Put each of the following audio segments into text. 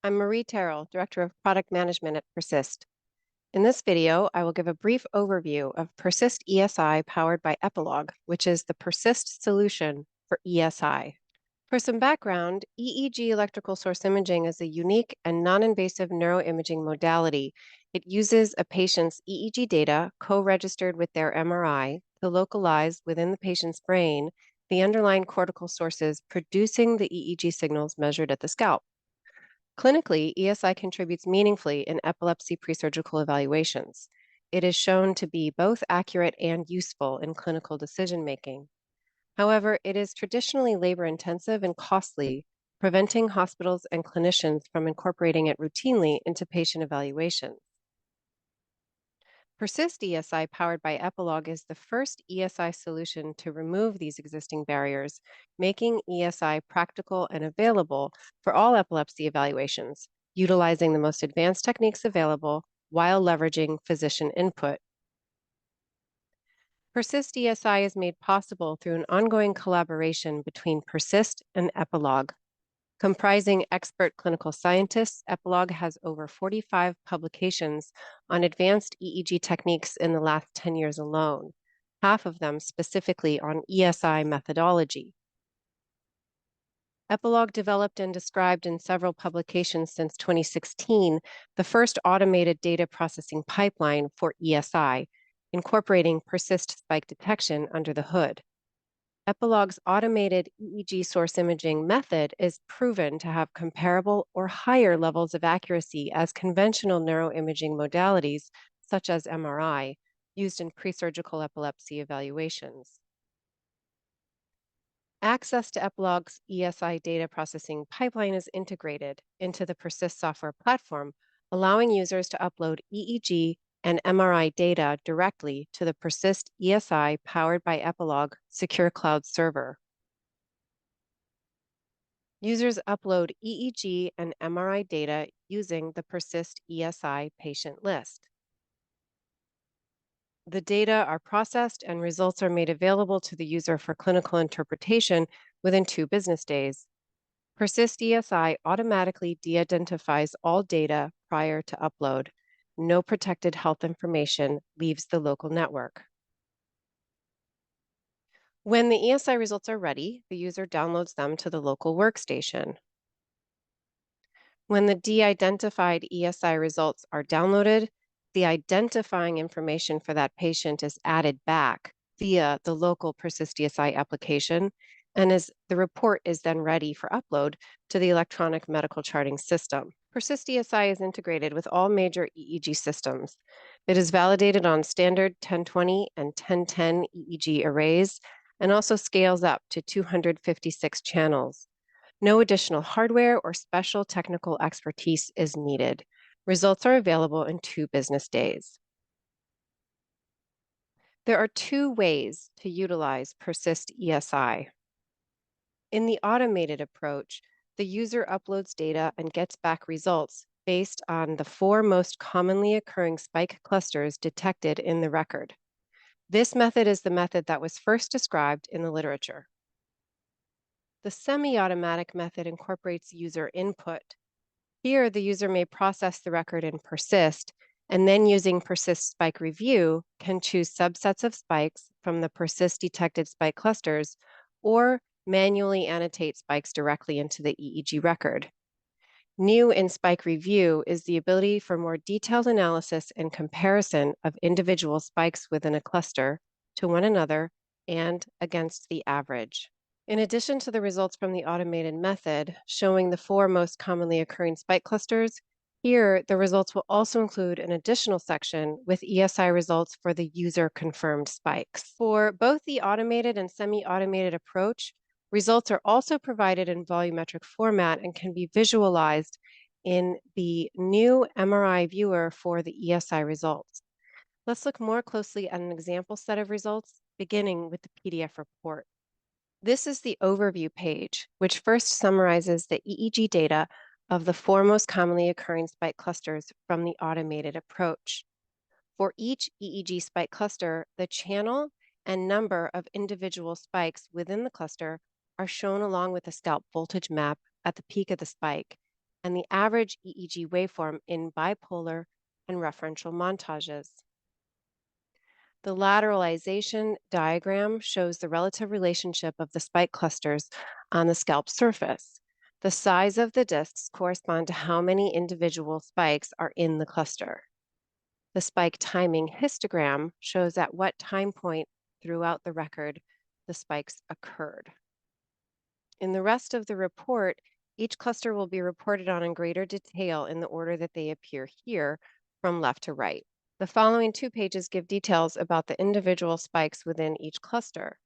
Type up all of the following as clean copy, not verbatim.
I'm Marie Terrell, Director of Product Management at Persyst. In this video, I will give a brief overview of Persyst ESI powered by Epilog, which is the Persyst solution for ESI. For some background, EEG electrical source imaging is a unique and non-invasive neuroimaging modality. It uses a patient's EEG data co-registered with their MRI to localize within the patient's brain the underlying cortical sources producing the EEG signals measured at the scalp. Clinically, ESI contributes meaningfully in epilepsy presurgical evaluations. It is shown to be both accurate and useful in clinical decision-making. However, it is traditionally labor-intensive and costly, preventing hospitals and clinicians from incorporating it routinely into patient evaluations. Persyst ESI powered by Epilog is the first ESI solution to remove these existing barriers, making ESI practical and available for all epilepsy evaluations, utilizing the most advanced techniques available while leveraging physician input. Persyst ESI is made possible through an ongoing collaboration between Persyst and Epilog. Comprising expert clinical scientists, Epilog has over 45 publications on advanced EEG techniques in the last 10 years alone, half of them specifically on ESI methodology. Epilog developed and described in several publications since 2016 the first automated data processing pipeline for ESI, incorporating Persyst spike detection under the hood. Epilog's automated EEG source imaging method is proven to have comparable or higher levels of accuracy as conventional neuroimaging modalities, such as MRI, used in presurgical epilepsy evaluations. Access to Epilog's ESI data processing pipeline is integrated into the Persyst software platform, allowing users to upload EEG and MRI data directly to the Persyst ESI powered by Epilog secure cloud server. Users upload EEG and MRI data using the Persyst ESI patient list. The data are processed and results are made available to the user for clinical interpretation within 2 business days. Persyst ESI automatically de-identifies all data prior to upload. No protected health information leaves the local network. When the ESI results are ready, the user downloads them to the local workstation. When the de-identified ESI results are downloaded, the identifying information for that patient is added back via the local Persyst ESI application, and the report is then ready for upload to the electronic medical charting system. Persyst ESI is integrated with all major EEG systems. It is validated on standard 1020 and 1010 EEG arrays and also scales up to 256 channels. No additional hardware or special technical expertise is needed. Results are available in 2 business days. There are 2 ways to utilize Persyst ESI. In the automated approach, the user uploads data and gets back results based on the 4 most commonly occurring spike clusters detected in the record. This method is the method that was first described in the literature. The semi-automatic method incorporates user input. Here, the user may process the record in Persyst, and then using Persyst Spike Review can choose subsets of spikes from the Persyst detected spike clusters, or manually annotate spikes directly into the EEG record. New in Spike Review is the ability for more detailed analysis and comparison of individual spikes within a cluster to one another and against the average. In addition to the results from the automated method showing the 4 most commonly occurring spike clusters, here the results will also include an additional section with ESI results for the user-confirmed spikes. For both the automated and semi-automated approach, results are also provided in volumetric format and can be visualized in the new MRI Viewer for the ESI results. Let's look more closely at an example set of results, beginning with the PDF report. This is the overview page, which first summarizes the EEG data of the 4 most commonly occurring spike clusters from the automated approach. For each EEG spike cluster, the channel and number of individual spikes within the cluster are shown along with a scalp voltage map at the peak of the spike and the average EEG waveform in bipolar and referential montages. The lateralization diagram shows the relative relationship of the spike clusters on the scalp surface. The size of the discs correspond to how many individual spikes are in the cluster. The spike timing histogram shows at what time point throughout the record the spikes occurred. In the rest of the report, each cluster will be reported on in greater detail in the order that they appear here from left to right. The following 2 pages give details about the individual spikes within each cluster.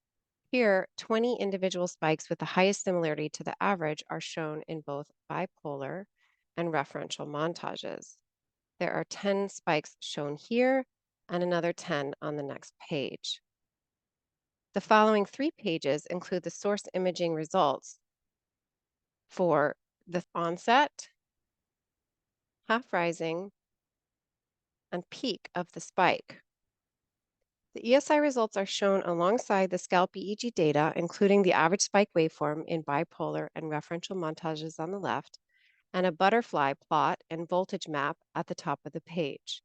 Here, 20 individual spikes with the highest similarity to the average are shown in both bipolar and referential montages. There are 10 spikes shown here and another 10 on the next page. The following 3 pages include the source imaging results for the onset, half rising, and peak of the spike. The ESI results are shown alongside the scalp EEG data, including the average spike waveform in bipolar and referential montages on the left, and a butterfly plot and voltage map at the top of the page.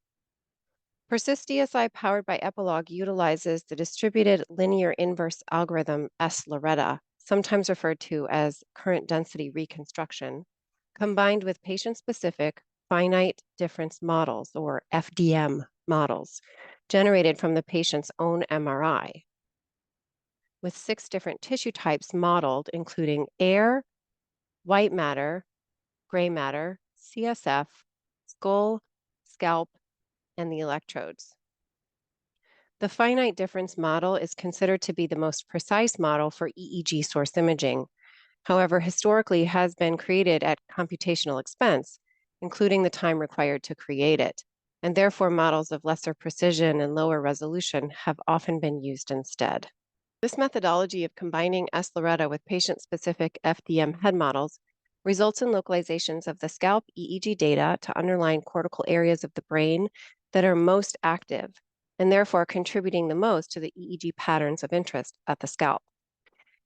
Persyst ESI powered by Epilog utilizes the distributed linear inverse algorithm S-Loretta, sometimes referred to as current density reconstruction, combined with patient-specific finite difference models, or FDM models, generated from the patient's own MRI, with 6 different tissue types modeled, including air, white matter, gray matter, CSF, skull, scalp, and the electrodes. The finite difference model is considered to be the most precise model for EEG source imaging. However, historically has been created at computational expense, including the time required to create it, and therefore models of lesser precision and lower resolution have often been used instead. This methodology of combining S-Loretta with patient-specific FDM head models results in localizations of the scalp EEG data to underline cortical areas of the brain that are most active, and therefore contributing the most to the EEG patterns of interest at the scalp.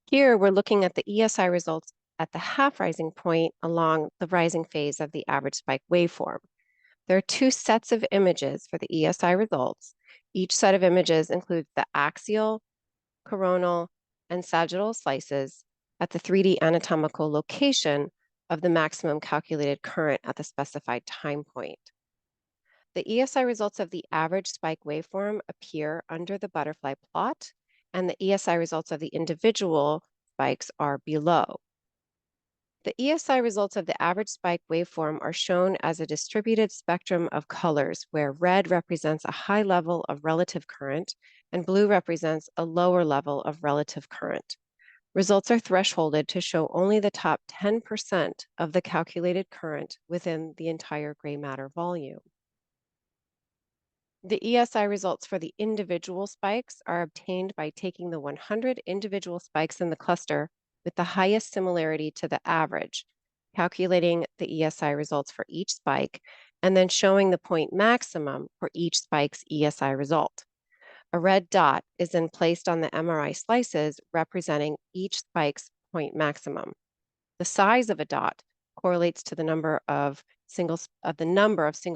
Here, we're looking at the ESI results at the half rising point along the rising phase of the average spike waveform. There are 2 sets of images for the ESI results. Each set of images includes the axial, coronal, and sagittal slices at the 3D anatomical location of the maximum calculated current at the specified time point. The ESI results of the average spike waveform appear under the butterfly plot, and the ESI results of the individual spikes are below. The ESI results of the average spike waveform are shown as a distributed spectrum of colors, where red represents a high level of relative current and blue represents a lower level of relative current. Results are thresholded to show only the top 10% of the calculated current within the entire gray matter volume. The ESI results for the individual spikes are obtained by taking the 100 individual spikes in the cluster with the highest similarity to the average, calculating the ESI results for each spike, and then showing the point maximum for each spike's ESI result. A red dot is then placed on the MRI slices representing each spike's point maximum. The size of a dot correlates to the number of single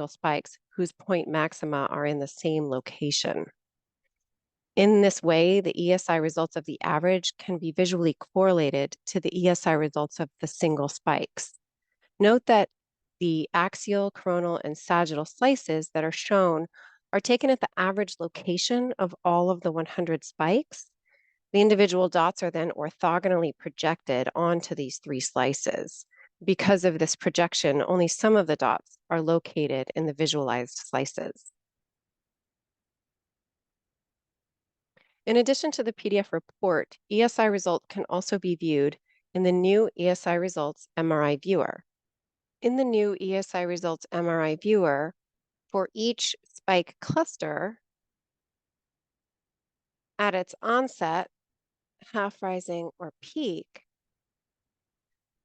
spikes whose point maxima are in the same location. In this way, the ESI results of the average can be visually correlated to the ESI results of the single spikes. Note that the axial, coronal, and sagittal slices that are shown are taken at the average location of all of the 100 spikes. The individual dots are then orthogonally projected onto these 3 slices. Because of this projection, only some of the dots are located in the visualized slices. In addition to the PDF report, ESI results can also be viewed in the new ESI results MRI Viewer. In the new ESI results MRI Viewer, for each spike cluster, at its onset, half rising, or peak,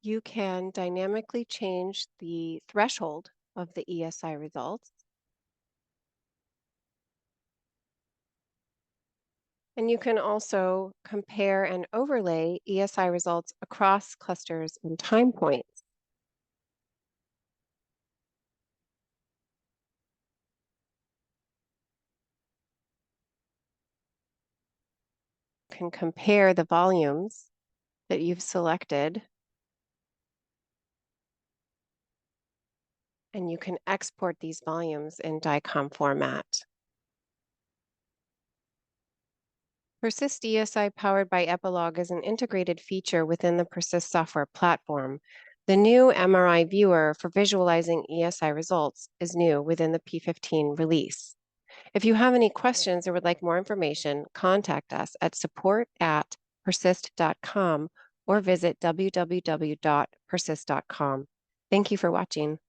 you can dynamically change the threshold of the ESI results. And you can also compare and overlay ESI results across clusters and time points. can compare the volumes that you've selected, and you can export these volumes in DICOM format. Persyst ESI powered by Epilog is an integrated feature within the Persyst software platform. The new MRI Viewer for visualizing ESI results is new within the P15 release. If you have any questions or would like more information, contact us at support@persyst.com or visit www.persyst.com. Thank you for watching.